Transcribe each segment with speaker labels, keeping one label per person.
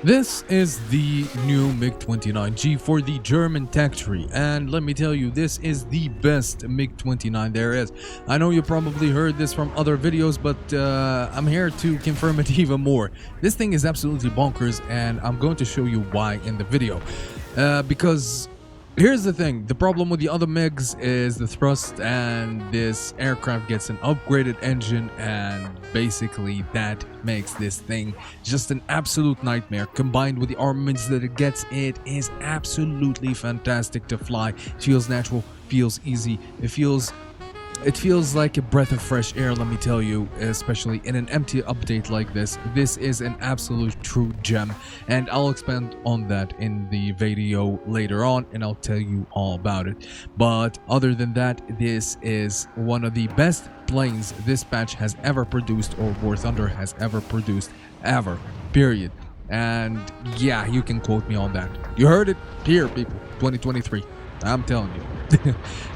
Speaker 1: This is the new MiG-29G for the German tech tree, and let me tell you, this is the best MiG-29 there is. I know you probably heard this from other videos, but I'm here to confirm it even more. This thing is absolutely bonkers, and I'm going to show you why in the video. Because here's the thing, the problem with the other MiGs is the thrust, and this aircraft gets an upgraded engine, and basically that makes this thing just an absolute nightmare. Combined with the armaments that it gets, it is absolutely fantastic to fly. It feels natural, feels easy, it feels like a breath of fresh air, let me tell you, especially in an empty update like this. This is an absolute true gem, and I'll expand on that in the video later on, and I'll tell you all about it. But other than that, this is one of the best planes this patch has ever produced, or War Thunder has ever produced, ever, period. And yeah, you can quote me on that. You heard it here, people. 2023. I'm telling you.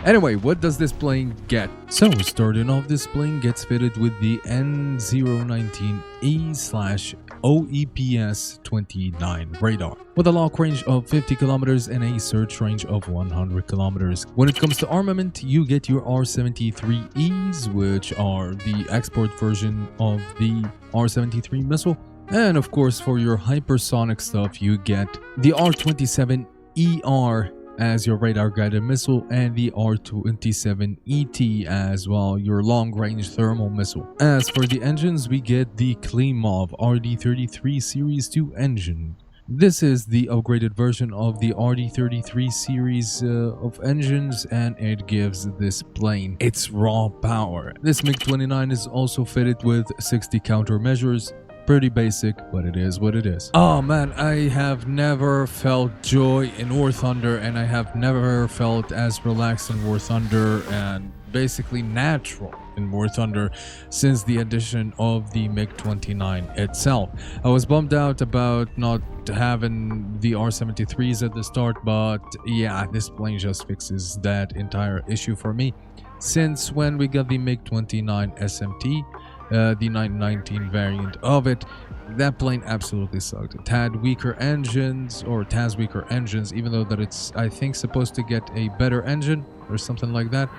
Speaker 1: Anyway, what does this plane get? So, starting off, this plane gets fitted with the N019E/OEPS-29 radar, with a lock range of 50 kilometers and a search range of 100 kilometers. When it comes to armament, you get your R-73Es, which are the export version of the R-73 missile. And of course, for your hypersonic stuff, you get the R-27ER as your radar guided missile, and the R-27ET as well, your long range thermal missile. As for the engines, we get the Klimov RD-33 Series 2 engine. This is the upgraded version of the RD-33 series of engines, and it gives this plane its raw power. This MiG-29 is also fitted with 60 countermeasures. Pretty basic, but it is what it is. Oh man, I have never felt joy in War Thunder, and I have never felt as relaxed in War Thunder and basically natural in War Thunder since the addition of the MiG-29 itself. I was bummed out about not having the R-73s at the start, but yeah, this plane just fixes that entire issue for me. Since when we got the MiG-29 SMT, the 919 variant of it, that plane absolutely sucked. It had weaker engines, or it has weaker engines, even though that it's, I think, supposed to get a better engine or something like that.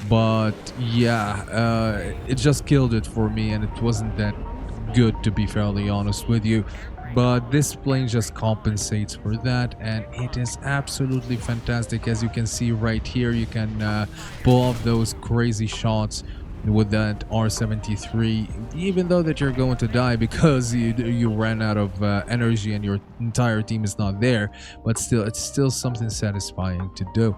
Speaker 1: But yeah, it just killed it for me, and it wasn't that good, to be fairly honest with you. But this plane just compensates for that, and it is absolutely fantastic. As you can see right here, you can pull off those crazy shots with that R-73, even though that you're going to die because you ran out of energy and your entire team is not there, but still, it's still something satisfying to do.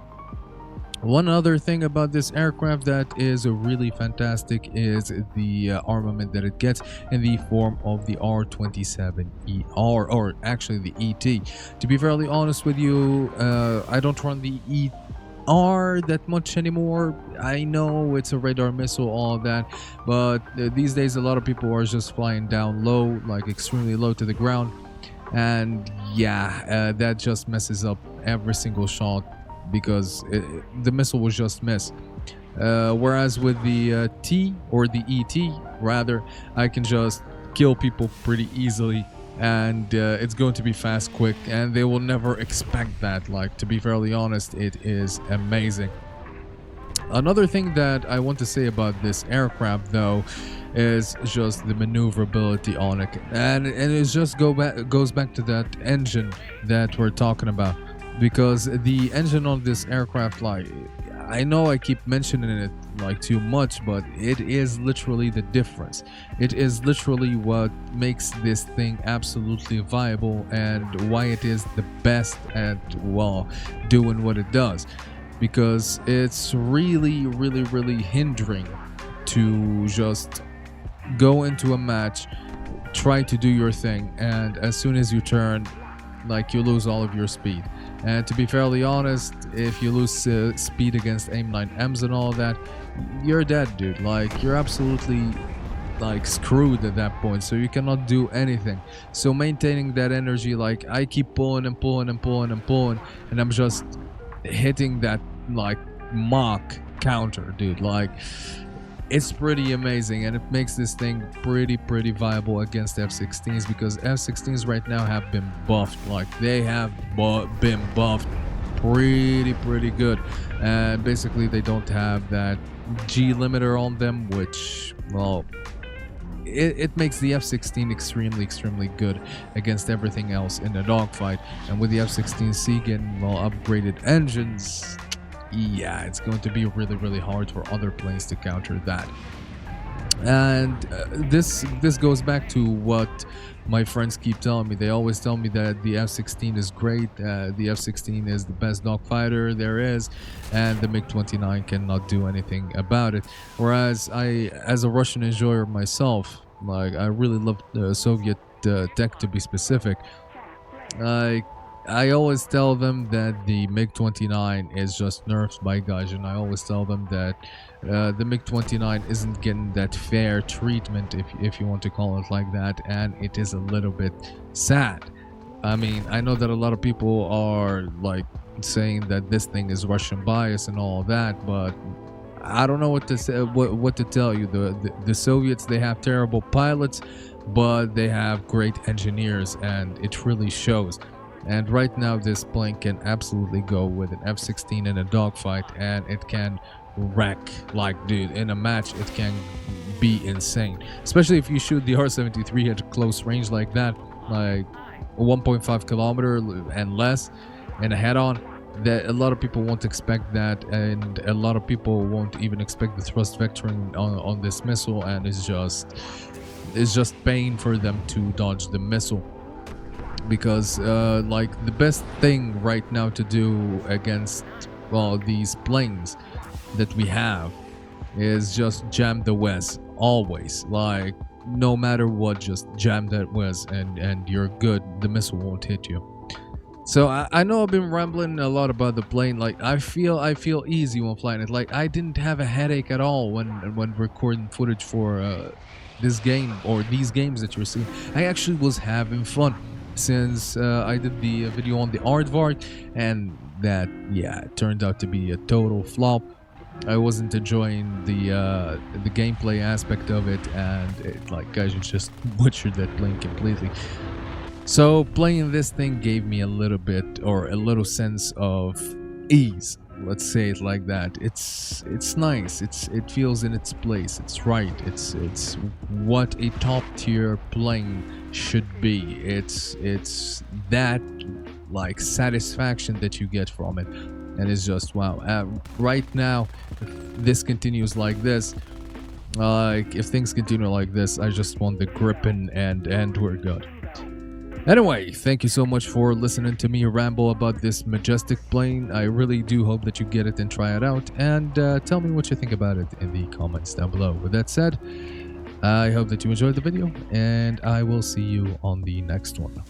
Speaker 1: One other thing about this aircraft that is really fantastic is the armament that it gets in the form of the R-27ER, or actually the ET. To be fairly honest with you, I don't run the ET that much anymore. I know it's a radar missile, all that, but these days a lot of people are just flying down low, like extremely low to the ground, and yeah, that just messes up every single shot because the missile will just miss. Whereas with the T, or the ET rather, I can just kill people pretty easily, and it's going to be fast, quick, and they will never expect that. Like, to be fairly honest, it is amazing. Another thing that I want to say about this aircraft, though, is just the maneuverability on it, and it just goes back to that engine that we're talking about, because the engine on this aircraft, like, I know I keep mentioning it like too much, but it is literally the difference. It is literally what makes this thing absolutely viable, and why it is the best at, well, doing what it does, because it's really hindering to just go into a match, try to do your thing, and as soon as you turn, like, you lose all of your speed. And to be fairly honest, if you lose speed against AIM-9Ms and all that, you're dead, dude. Like, you're absolutely, like, screwed at that point, so you cannot do anything. So maintaining that energy, like, I keep pulling and pulling and pulling and pulling, and I'm just hitting that, like, mock counter, dude. Like, it's pretty amazing, and it makes this thing pretty viable against F-16s, because F-16s right now have been buffed. Like, they have been buffed pretty good, and basically they don't have that G limiter on them, which, well, it makes the F-16 extremely good against everything else in the dogfight. And with the F-16C getting, well, upgraded engines, yeah, it's going to be really hard for other planes to counter that. And this goes back to what my friends keep telling me. They always tell me that the F-16 is great, the F-16 is the best dogfighter there is, and the MiG-29 cannot do anything about it. Whereas I, as a Russian enjoyer myself, like, I really love the Soviet tech, to be specific. I always tell them that the MiG-29 is just nerfed by Gaijin. I always tell them that the MiG-29 isn't getting that fair treatment, if you want to call it like that, and it is a little bit sad. I mean, I know that a lot of people are like saying that this thing is Russian bias and all that, but I don't know what to say, what to tell you. The Soviets, they have terrible pilots, but they have great engineers, and it really shows. And right now, this plane can absolutely go with an F-16 in a dogfight, and it can wreck. Like, dude, in a match, it can be insane. Especially if you shoot the R-73 at close range like that, like 1.5 kilometer and less, in a head-on. That a lot of people won't expect that, and a lot of people won't even expect the thrust vectoring on this missile, and it's just pain for them to dodge the missile. Because like, the best thing right now to do against, well, these planes that we have is just jam the West always. Like, no matter what, just jam that West, and you're good. The missile won't hit you. So I know I've been rambling a lot about the plane. Like, I feel easy when flying it. Like, I didn't have a headache at all when recording footage for this game, or these games that you're seeing. I actually was having fun, since I did the video on the aardvark, and that, yeah, it turned out to be a total flop. I wasn't enjoying the gameplay aspect of it, and it, like, guys, you just butchered that plane completely. So playing this thing gave me a little bit, or a little sense of ease. Let's say it like that. It's nice. It feels in its place. It's right. It's what a top tier plane should be. It's that, like, satisfaction that you get from it, and it's just wow. Right now, if this continues like this, like, if things continue like this, I just want the gripping, and we're good. Anyway, thank you so much for listening to me ramble about this majestic plane. I really do hope that you get it and try it out, and tell me what you think about it in the comments down below. With that said, I hope that you enjoyed the video, and I will see you on the next one.